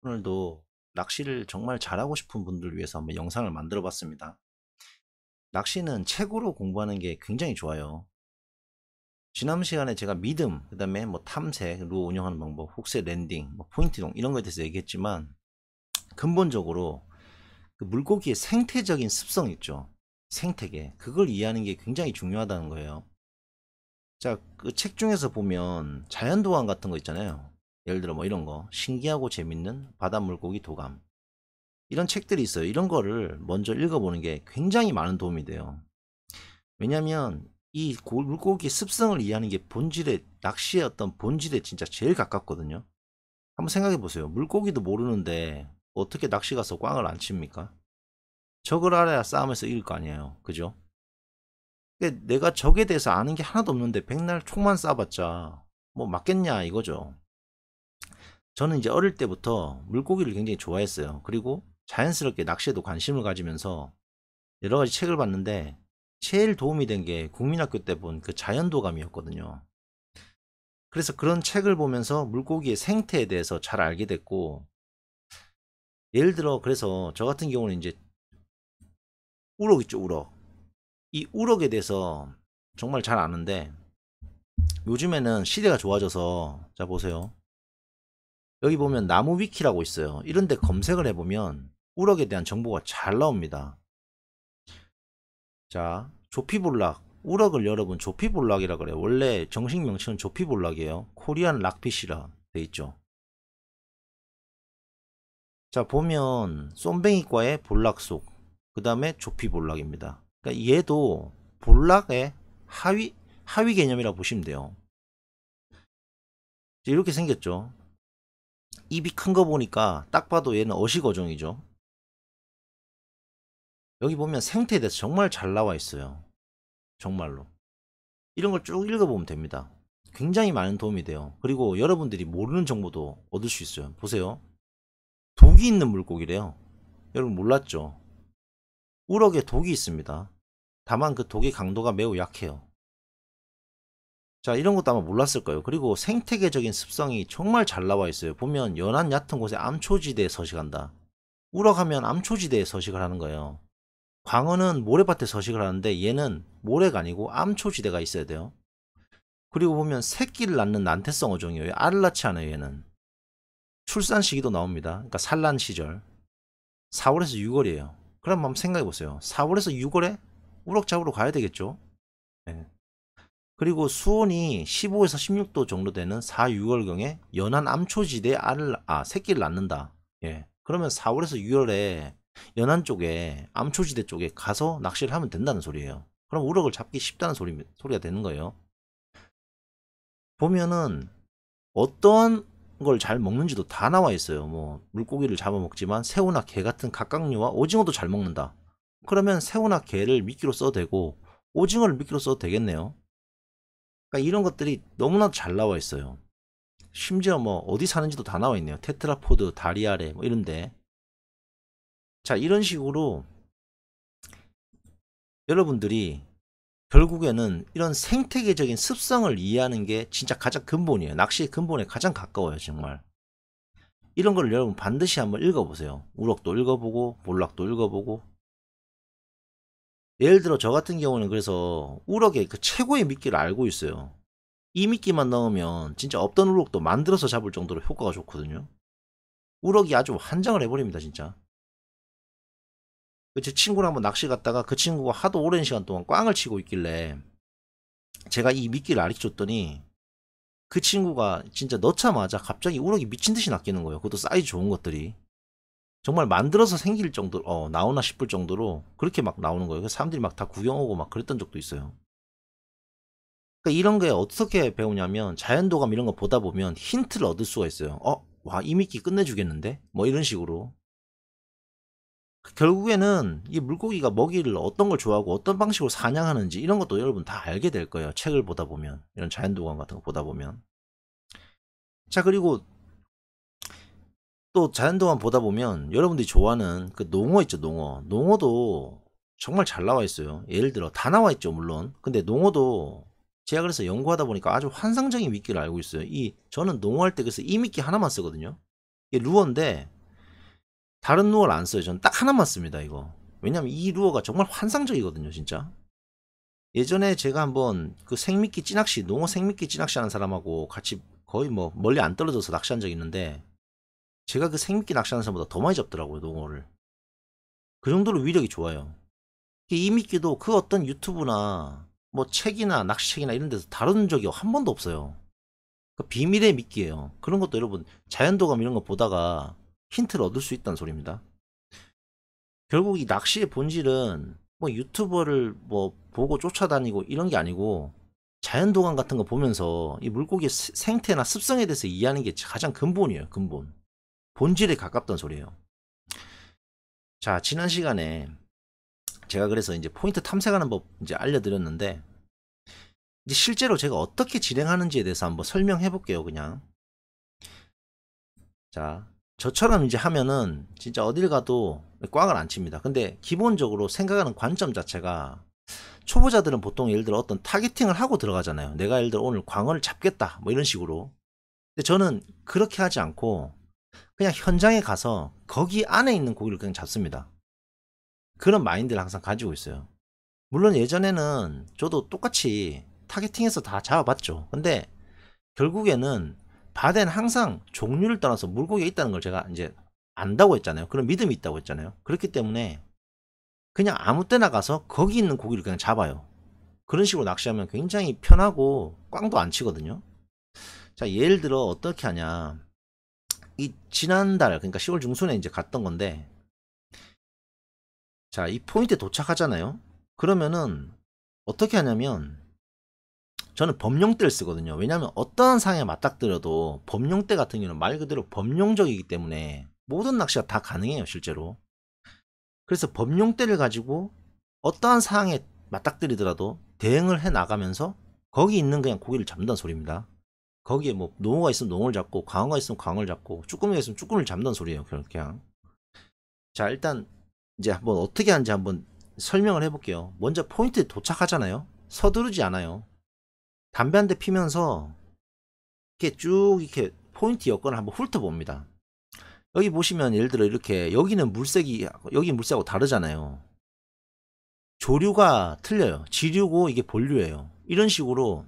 오늘도 낚시를 정말 잘하고 싶은 분들을 위해서 한번 영상을 만들어 봤습니다. 낚시는 책으로 공부하는 게 굉장히 좋아요. 지난 시간에 제가 미듬, 그 다음에 뭐 탐색, 루 운영하는 방법, 훅새 랜딩, 뭐 포인트 이동 이런 거에 대해서 얘기했지만 근본적으로 그 물고기의 생태적인 습성 있죠. 생태계. 그걸 이해하는 게 굉장히 중요하다는 거예요. 자, 그 책 중에서 보면 자연도감 같은 거 있잖아요. 예를 들어 뭐 이런 거. 신기하고 재밌는 바닷물고기 도감. 이런 책들이 있어요. 이런 거를 먼저 읽어보는 게 굉장히 많은 도움이 돼요. 왜냐면 이 물고기의 습성을 이해하는 게 본질의 낚시의 어떤 본질에 진짜 제일 가깝거든요. 한번 생각해 보세요. 물고기도 모르는데 어떻게 낚시 가서 꽝을 안 칩니까? 적을 알아야 싸움에서 이길 거 아니에요. 그죠? 내가 적에 대해서 아는 게 하나도 없는데 백날 총만 쏴봤자 뭐 맞겠냐 이거죠. 저는 이제 어릴 때부터 물고기를 굉장히 좋아했어요. 그리고 자연스럽게 낚시에도 관심을 가지면서 여러 가지 책을 봤는데 제일 도움이 된 게 국민학교 때 본 그 자연도감이었거든요. 그래서 그런 책을 보면서 물고기의 생태에 대해서 잘 알게 됐고, 예를 들어 그래서 저 같은 경우는 이제 우럭 있죠, 우럭. 이 우럭에 대해서 정말 잘 아는데 요즘에는 시대가 좋아져서 자 보세요. 여기 보면 나무 위키라고 있어요. 이런 데 검색을 해보면 우럭에 대한 정보가 잘 나옵니다. 자, 조피볼락. 우럭을 여러분 조피볼락이라 그래요. 원래 정식 명칭은 조피볼락이에요. 코리안 락피시라 돼 있죠. 자, 보면 쏨뱅이과의 볼락속, 그 다음에 조피볼락입니다. 그러니까 얘도 볼락의 하위 개념이라고 보시면 돼요. 이렇게 생겼죠. 입이 큰 거 보니까 딱 봐도 얘는 어식어종이죠. 여기 보면 생태에 대해서 정말 잘 나와 있어요. 정말로. 이런 걸 쭉 읽어보면 됩니다. 굉장히 많은 도움이 돼요. 그리고 여러분들이 모르는 정보도 얻을 수 있어요. 보세요. 독이 있는 물고기래요. 여러분 몰랐죠? 우럭에 독이 있습니다. 다만 그 독의 강도가 매우 약해요. 자, 이런 것도 아마 몰랐을 거예요. 그리고 생태계적인 습성이 정말 잘 나와 있어요. 보면 연안 얕은 곳에 암초지대에 서식한다. 우럭하면 암초지대에 서식을 하는 거예요. 광어는 모래밭에 서식을 하는데 얘는 모래가 아니고 암초지대가 있어야 돼요. 그리고 보면 새끼를 낳는 난태성 어종이에요. 알을 낳지 않아요, 얘는. 출산 시기도 나옵니다. 그러니까 산란 시절. 4월에서 6월이에요. 그럼 한번 생각해 보세요. 4월에서 6월에 우럭 잡으러 가야 되겠죠? 네. 그리고 수온이 15에서 16도 정도 되는 4, 6월경에 연안 암초지대에 새끼를 낳는다. 예. 그러면 4월에서 6월에 연안 쪽에 암초지대 쪽에 가서 낚시를 하면 된다는 소리예요. 그럼 우럭을 잡기 쉽다는 소리가 되는 거예요. 보면은 어떠한 걸 잘 먹는지도 다 나와 있어요. 뭐 물고기를 잡아먹지만 새우나 게 같은 갑각류와 오징어도 잘 먹는다. 그러면 새우나 게를 미끼로 써도 되고 오징어를 미끼로 써도 되겠네요. 그러니까 이런 것들이 너무나도 잘 나와 있어요. 심지어 뭐 어디 사는지도 다 나와 있네요. 테트라포드, 다리아레 뭐 이런데. 자, 이런 식으로 여러분들이 결국에는 이런 생태계적인 습성을 이해하는 게 진짜 가장 근본이에요. 낚시의 근본에 가장 가까워요, 정말. 이런 걸 여러분 반드시 한번 읽어보세요. 우럭도 읽어보고 볼락도 읽어보고. 예를 들어 저 같은 경우는 그래서 우럭의 그 최고의 미끼를 알고 있어요. 이 미끼만 넣으면 진짜 없던 우럭도 만들어서 잡을 정도로 효과가 좋거든요. 우럭이 아주 환장을 해버립니다, 진짜. 제 친구랑 한번 낚시 갔다가 그 친구가 하도 오랜 시간 동안 꽝을 치고 있길래 제가 이 미끼를 가르쳐줬더니 그 친구가 진짜 넣자마자 갑자기 우럭이 미친 듯이 낚이는 거예요. 그것도 사이즈 좋은 것들이. 정말 만들어서 생길 정도로, 나오나 싶을 정도로 그렇게 막 나오는 거예요. 그래서 사람들이 막 다 구경 오고 막 그랬던 적도 있어요. 그러니까 이런 게 어떻게 배우냐면 자연도감 이런 거 보다 보면 힌트를 얻을 수가 있어요. 와, 이 미끼 끝내주겠는데? 뭐 이런 식으로. 결국에는 이 물고기가 먹이를 어떤 걸 좋아하고 어떤 방식으로 사냥하는지 이런 것도 여러분 다 알게 될 거예요. 책을 보다 보면. 이런 자연도감 같은 거 보다 보면. 자, 그리고 또 자연도감 보다 보면 여러분들이 좋아하는 그 농어 있죠, 농어. 농어도 정말 잘 나와 있어요. 예를 들어 다 나와 있죠, 물론. 근데 농어도 제가 그래서 연구하다 보니까 아주 환상적인 미끼를 알고 있어요. 저는 농어할 때 그래서 이 미끼 하나만 쓰거든요. 이게 루어인데 다른 루어를 안 써요. 저는 딱 하나만 씁니다, 이거. 왜냐면 이 루어가 정말 환상적이거든요, 진짜. 예전에 제가 한번 그 생미끼 찌낚시, 농어 생미끼 찌낚시 하는 사람하고 같이 거의 뭐 멀리 안 떨어져서 낚시한 적이 있는데, 제가 그 생미끼 낚시하는 사람보다 더 많이 잡더라고요, 농어를. 그 정도로 위력이 좋아요. 이 미끼도 그 어떤 유튜브나 뭐 책이나 낚시책이나 이런 데서 다룬 적이 한 번도 없어요. 그 비밀의 미끼예요. 그런 것도 여러분 자연도감 이런 거 보다가 힌트를 얻을 수 있다는 소리입니다. 결국 이 낚시의 본질은 뭐 유튜버를 뭐 보고 쫓아다니고 이런 게 아니고, 자연도감 같은 거 보면서 이 물고기의 생태나 습성에 대해서 이해하는 게 가장 근본이에요. 근본. 본질에 가깝다는 소리예요. 자, 지난 시간에 제가 그래서 이제 포인트 탐색하는 법 이제 알려드렸는데, 이제 실제로 제가 어떻게 진행하는지에 대해서 한번 설명해 볼게요, 그냥. 자, 저처럼 이제 하면은 진짜 어딜 가도 꽉을 안 칩니다. 근데 기본적으로 생각하는 관점 자체가, 초보자들은 보통 예를 들어 어떤 타겟팅을 하고 들어가잖아요. 내가 예를 들어 오늘 광어를 잡겠다, 뭐 이런 식으로. 근데 저는 그렇게 하지 않고 그냥 현장에 가서 거기 안에 있는 고기를 그냥 잡습니다. 그런 마인드를 항상 가지고 있어요. 물론 예전에는 저도 똑같이 타겟팅해서 다 잡아봤죠. 근데 결국에는 바다에는 항상 종류를 떠나서 물고기가 있다는 걸 제가 이제 안다고 했잖아요. 그런 믿음이 있다고 했잖아요. 그렇기 때문에 그냥 아무 때나 가서 거기 있는 고기를 그냥 잡아요. 그런 식으로 낚시하면 굉장히 편하고 꽝도 안 치거든요. 자, 예를 들어 어떻게 하냐. 이 지난달, 그러니까 10월 중순에 이제 갔던 건데, 자, 이 포인트에 도착하잖아요. 그러면은 어떻게 하냐면, 저는 범용대를 쓰거든요. 왜냐하면 어떠한 상황에 맞닥뜨려도 범용대 같은 경우는 말 그대로 범용적이기 때문에 모든 낚시가 다 가능해요, 실제로. 그래서 범용대를 가지고 어떠한 상황에 맞닥뜨리더라도 대응을 해 나가면서 거기 있는 그냥 고기를 잡는다는 소리입니다. 거기에 뭐 농어가 있으면 농어를 잡고 광어가 있으면 광어를 잡고 쭈꾸미가 있으면 쭈꾸미를 잡는다는 소리예요, 그냥. 자, 일단 이제 한번 어떻게 하는지 한번 설명을 해볼게요. 먼저 포인트에 도착하잖아요. 서두르지 않아요. 담배 한 대 피면서 이렇게 쭉 이렇게 포인트 여건을 한번 훑어봅니다. 여기 보시면 예를 들어 이렇게 여기는 물색이 여기 물색하고 다르잖아요. 조류가 틀려요. 지류고 이게 본류예요. 이런 식으로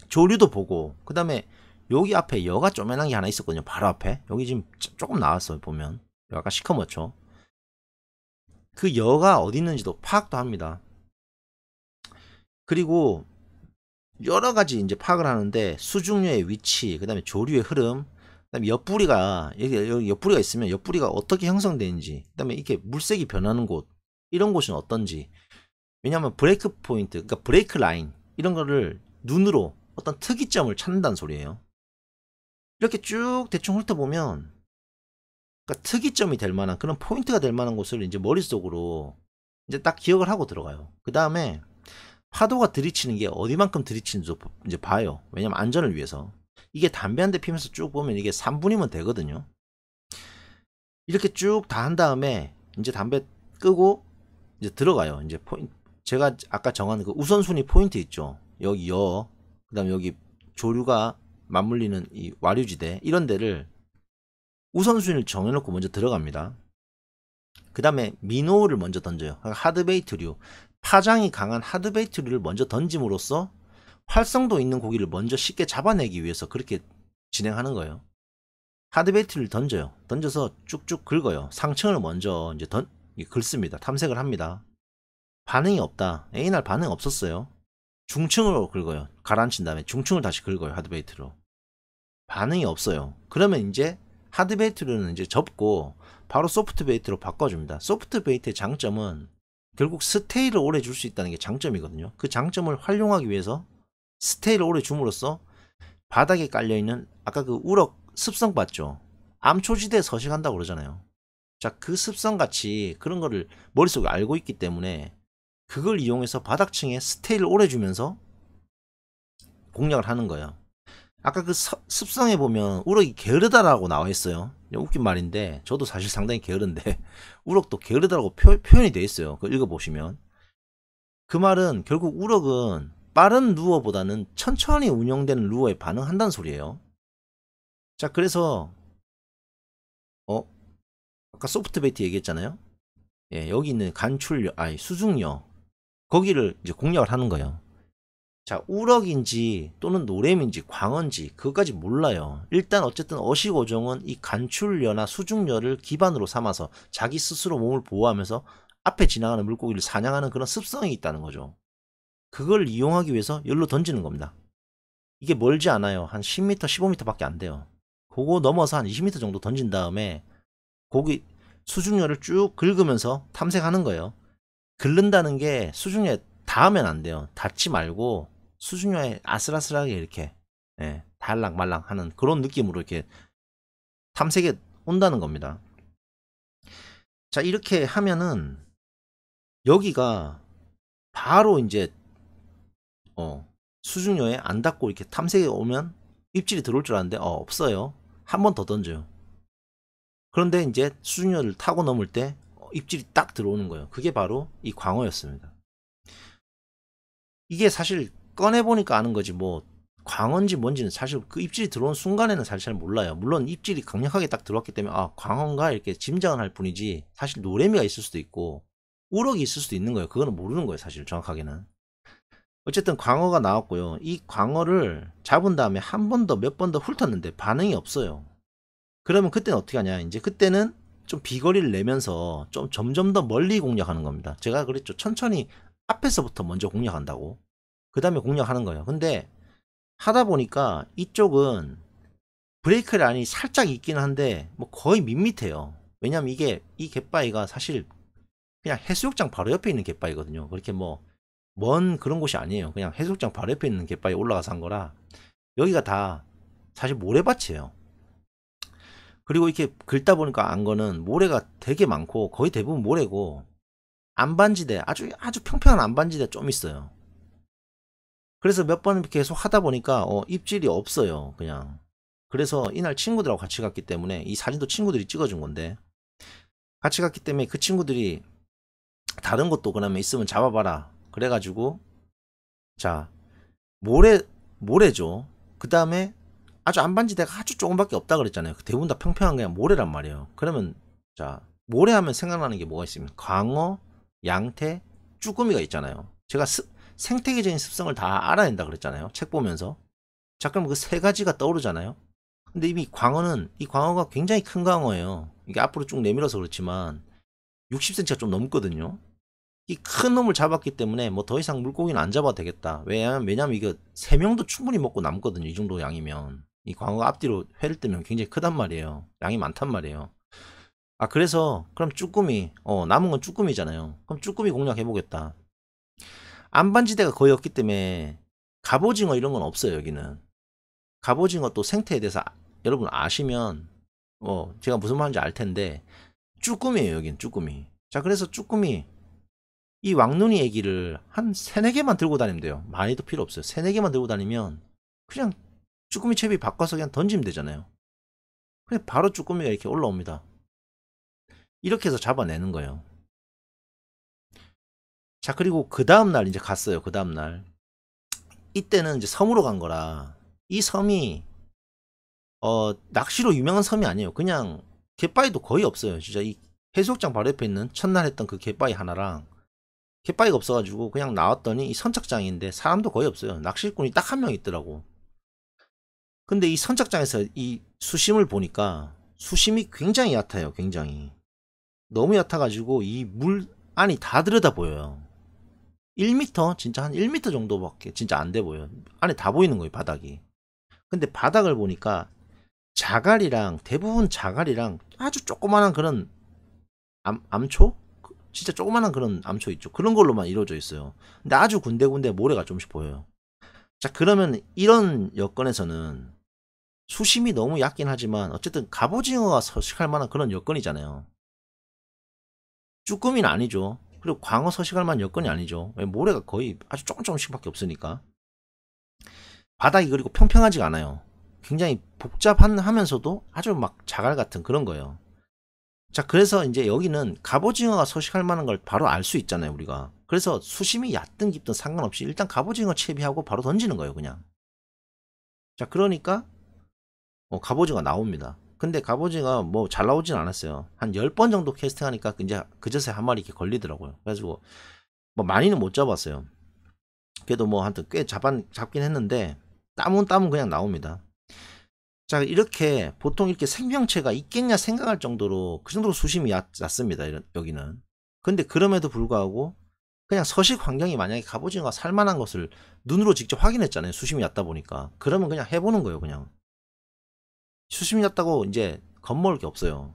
조류도 보고, 그 다음에 여기 앞에 여가 쪼매난 게 하나 있었거든요. 바로 앞에 여기 지금 조금 나왔어요. 보면 약간 시커멓죠. 그 여가 어디 있는지도 파악도 합니다. 그리고 여러 가지 이제 파악을 하는데, 수중류의 위치, 그 다음에 조류의 흐름, 그 다음에 옆부리가 여기 옆부리가 있으면 옆부리가 어떻게 형성되는지, 그 다음에 이렇게 물색이 변하는 곳, 이런 곳은 어떤지. 왜냐하면 브레이크 포인트, 그러니까 브레이크 라인 이런 거를 눈으로 어떤 특이점을 찾는다는 소리예요. 이렇게 쭉 대충 훑어보면, 그러니까 특이점이 될 만한 그런 포인트가 될 만한 곳을 이제 머릿속으로 이제 딱 기억을 하고 들어가요. 그 다음에 파도가 들이치는 게 어디만큼 들이치는지 이제 봐요. 왜냐면 안전을 위해서. 이게 담배 한 대 피면서 쭉 보면 이게 3분이면 되거든요. 이렇게 쭉 다 한 다음에 이제 담배 끄고 이제 들어가요. 이제 포인트, 제가 아까 정한 그 우선순위 포인트 있죠. 여기 그다음에 여기 조류가 맞물리는 이 와류지대, 이런 데를 우선순위를 정해놓고 먼저 들어갑니다. 그 다음에 미노를 먼저 던져요. 하드베이트류, 파장이 강한 하드베이트류를 먼저 던짐으로써 활성도 있는 고기를 먼저 쉽게 잡아내기 위해서 그렇게 진행하는 거예요. 하드베이트를 던져요. 던져서 쭉쭉 긁어요. 상층을 먼저 이제 긁습니다. 탐색을 합니다. 반응이 없다. A날 반응 없었어요. 중층으로 긁어요. 가라앉힌 다음에 중층을 다시 긁어요. 하드베이트로. 반응이 없어요. 그러면 이제 하드베이트로는 이제 접고 바로 소프트베이트로 바꿔줍니다. 소프트베이트의 장점은 결국 스테이를 오래 줄 수 있다는 게 장점이거든요. 그 장점을 활용하기 위해서 스테이를 오래 줌으로써 바닥에 깔려있는 아까 그 우럭 습성 봤죠? 암초지대에 서식한다고 그러잖아요. 자, 그 습성같이 그런 거를 머릿속에 알고 있기 때문에 그걸 이용해서 바닥층에 스테이를 오래 주면서 공략을 하는 거예요. 아까 그 습성에 보면 우럭이 게으르다라고 나와 있어요. 웃긴 말인데 저도 사실 상당히 게으른데 우럭도 게으르다라고 표현이 되어 있어요. 그거 읽어보시면. 그 말은 결국 우럭은 빠른 루어보다는 천천히 운영되는 루어에 반응한다는 소리예요. 자, 그래서 어 아까 소프트 베이트 얘기했잖아요. 예, 여기 있는 간출력, 아니 수중력, 거기를 이제 공략을 하는 거예요. 자, 우럭인지 또는 노램인지 광어인지 그것까지 몰라요. 일단 어쨌든 어시고종은 이 간출려나 수중려를 기반으로 삼아서 자기 스스로 몸을 보호하면서 앞에 지나가는 물고기를 사냥하는 그런 습성이 있다는 거죠. 그걸 이용하기 위해서 열로 던지는 겁니다. 이게 멀지 않아요. 한 10m, 15m밖에 안 돼요. 그거 넘어서 한 20m 정도 던진 다음에 고기 수중려를 쭉 긁으면서 탐색하는 거예요. 긁는다는 게 수중려에 닿으면 안 돼요. 닿지 말고 수중료에 아슬아슬하게 이렇게 달랑말랑 하는 그런 느낌으로 이렇게 탐색에 온다는 겁니다. 자, 이렇게 하면은 여기가 바로 이제 수중료에 안 닿고 이렇게 탐색에 오면 입질이 들어올 줄 알았는데 없어요. 한 번 더 던져요. 그런데 이제 수중료를 타고 넘을 때 입질이 딱 들어오는 거예요. 그게 바로 이 광어였습니다. 이게 사실 꺼내보니까 아는 거지 뭐 광어인지 뭔지는 사실 그 입질이 들어온 순간에는 사실 잘 몰라요. 물론 입질이 강력하게 딱 들어왔기 때문에 광어인가 이렇게 짐작은 할 뿐이지 사실 노래미가 있을 수도 있고 우럭이 있을 수도 있는 거예요. 그거는 모르는 거예요. 사실 정확하게는. 어쨌든 광어가 나왔고요. 이 광어를 잡은 다음에 한 번 더 몇 번 더 훑었는데 반응이 없어요. 그러면 그때는 어떻게 하냐, 이제 그때는 좀 비거리를 내면서 좀 점점 더 멀리 공략하는 겁니다. 제가 그랬죠. 천천히 앞에서부터 먼저 공략한다고. 그 다음에 공략하는 거예요. 근데 하다 보니까 이쪽은 브레이크 라인이 살짝 있긴 한데 뭐 거의 밋밋해요. 왜냐면 이게 이 갯바위가 사실 그냥 해수욕장 바로 옆에 있는 갯바위거든요. 그렇게 뭐 먼 그런 곳이 아니에요. 그냥 해수욕장 바로 옆에 있는 갯바위 올라가서 한 거라 여기가 다 사실 모래밭이에요. 그리고 이렇게 긁다 보니까 안 거는 모래가 되게 많고 거의 대부분 모래고 안반지대, 아주 평평한 안반지대 좀 있어요. 그래서 몇 번 계속 하다 보니까 입질이 없어요. 그냥. 그래서 이날 친구들하고 같이 갔기 때문에 이 사진도 친구들이 찍어준 건데 같이 갔기 때문에 그 친구들이 다른 것도 그러면 있으면 잡아봐라 그래가지고 자 모래죠. 그 다음에 아주 안반지대가 아주 조금밖에 없다 그랬잖아요. 대부분 다 평평한 그냥 모래란 말이에요. 그러면 자 모래 하면 생각나는 게 뭐가 있으면 광어, 양태, 쭈꾸미가 있잖아요. 제가 생태계적인 습성을 다 알아낸다 그랬잖아요. 책 보면서. 자 그럼 그 세 가지가 떠오르잖아요. 근데 이미 광어는 이 광어가 굉장히 큰 광어예요. 이게 앞으로 쭉 내밀어서 그렇지만 60cm가 좀 넘거든요. 이 큰 놈을 잡았기 때문에 뭐 더 이상 물고기는 안 잡아도 되겠다. 왜냐면 이거 3명도 충분히 먹고 남거든요. 이 정도 양이면. 이 광어가 앞뒤로 회를 뜨면 굉장히 크단 말이에요. 양이 많단 말이에요. 그래서 그럼 쭈꾸미 남은 건 쭈꾸미잖아요. 그럼 쭈꾸미 공략해보겠다. 안반지대가 거의 없기 때문에 갑오징어 이런 건 없어요. 여기는 갑오징어 또 생태에 대해서 여러분 아시면 제가 무슨 말인지 알 텐데 쭈꾸미예요. 여긴 쭈꾸미. 자 그래서 쭈꾸미 이 왕눈이 애기를 한 3-4개만 들고 다니면 돼요. 많이도 필요 없어요. 3-4개만 들고 다니면 그냥 쭈꾸미 채비 바꿔서 그냥 던지면 되잖아요. 그냥 바로 쭈꾸미가 이렇게 올라옵니다. 이렇게 해서 잡아내는 거예요. 자 그리고 그 다음날 이제 갔어요. 그 다음날 이때는 이제 섬으로 간 거라 이 섬이 낚시로 유명한 섬이 아니에요. 그냥 갯바위도 거의 없어요. 진짜 이 해수욕장 바로 옆에 있는 첫날 했던 그 갯바위 하나랑 갯바위가 없어가지고 그냥 나왔더니 이 선착장인데 사람도 거의 없어요. 낚시꾼이 딱 한 명 있더라고. 근데 이 선착장에서 이 수심을 보니까 수심이 굉장히 얕아요. 굉장히 너무 얕아가지고 이 물 안이 다 들여다 보여요. 1m 진짜 한 1m 정도밖에 진짜 안 돼 보여요. 안에 다 보이는 거예요. 바닥이. 근데 바닥을 보니까 자갈이랑 대부분 자갈이랑 아주 조그만한 그런 암초? 진짜 조그만한 그런 암초 있죠. 그런 걸로만 이루어져 있어요. 근데 아주 군데군데 모래가 좀씩 보여요. 자 그러면 이런 여건에서는 수심이 너무 얕긴 하지만 어쨌든 갑오징어가 서식할 만한 그런 여건이잖아요. 쭈꾸미는 아니죠. 그리고 광어 서식할 만한 여건이 아니죠. 모래가 거의 아주 조금씩밖에 없으니까. 바닥이 그리고 평평하지가 않아요. 굉장히 복잡하면서도 아주 막 자갈 같은 그런 거예요. 자 그래서 이제 여기는 갑오징어가 서식할 만한 걸 바로 알 수 있잖아요 우리가. 그래서 수심이 얕든 깊든 상관없이 일단 갑오징어 채비하고 바로 던지는 거예요 그냥. 자 그러니까 갑오징어 나옵니다. 근데 갑오징어 뭐 잘 나오진 않았어요. 한 10번 정도 캐스팅하니까 이제 그저새 한 마리 이렇게 걸리더라고요. 그래가지고 뭐 많이는 못 잡았어요. 그래도 뭐 한테 꽤 잡긴 했는데 땀은 그냥 나옵니다. 자, 이렇게 보통 이렇게 생명체가 있겠냐 생각할 정도로 그 정도로 수심이 얕습니다. 여기는. 근데 그럼에도 불구하고 그냥 서식 환경이 만약에 갑오징어가 살만한 것을 눈으로 직접 확인했잖아요. 수심이 얕다 보니까. 그러면 그냥 해보는 거예요. 그냥. 수심이 얕다고 이제 겁먹을 게 없어요.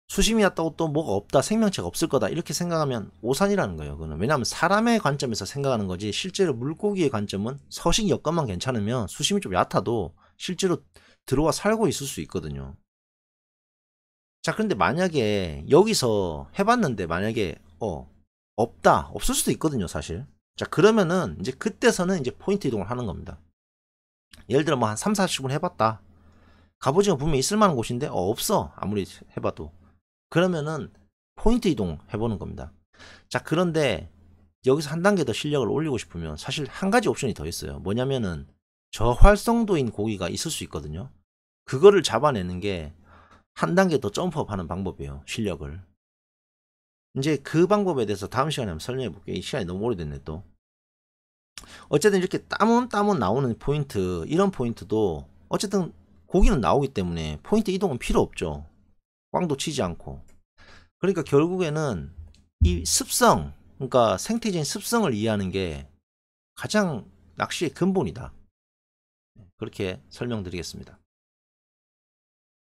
수심이 얕다고 또 뭐가 없다, 생명체가 없을 거다 이렇게 생각하면 오산이라는 거예요. 그거는. 왜냐하면 사람의 관점에서 생각하는 거지 실제로 물고기의 관점은 서식 여건만 괜찮으면 수심이 좀 얕아도 실제로 들어와 살고 있을 수 있거든요. 자, 그런데 만약에 여기서 해봤는데 만약에 없다, 없을 수도 있거든요, 사실. 자, 그러면은 이제 그때서는 이제 포인트 이동을 하는 겁니다. 예를 들어 뭐 한 3, 40분 해봤다. 갑오징어 분명히 있을 만한 곳인데 없어, 아무리 해봐도. 그러면은 포인트 이동 해보는 겁니다. 자, 그런데 여기서 한 단계 더 실력을 올리고 싶으면 사실 한 가지 옵션이 더 있어요. 뭐냐면은 저활성도인 고기가 있을 수 있거든요. 그거를 잡아내는 게 한 단계 더 점프업 하는 방법이에요. 실력을. 이제 그 방법에 대해서 다음 시간에 한번 설명해 볼게요. 이 시간이 너무 오래됐네 또. 어쨌든 이렇게 따문 나오는 포인트, 이런 포인트도 어쨌든 고기는 나오기 때문에 포인트 이동은 필요 없죠. 꽝도 치지 않고. 그러니까 결국에는 이 습성, 그러니까 생태적인 습성을 이해하는 게 가장 낚시의 근본이다. 그렇게 설명드리겠습니다.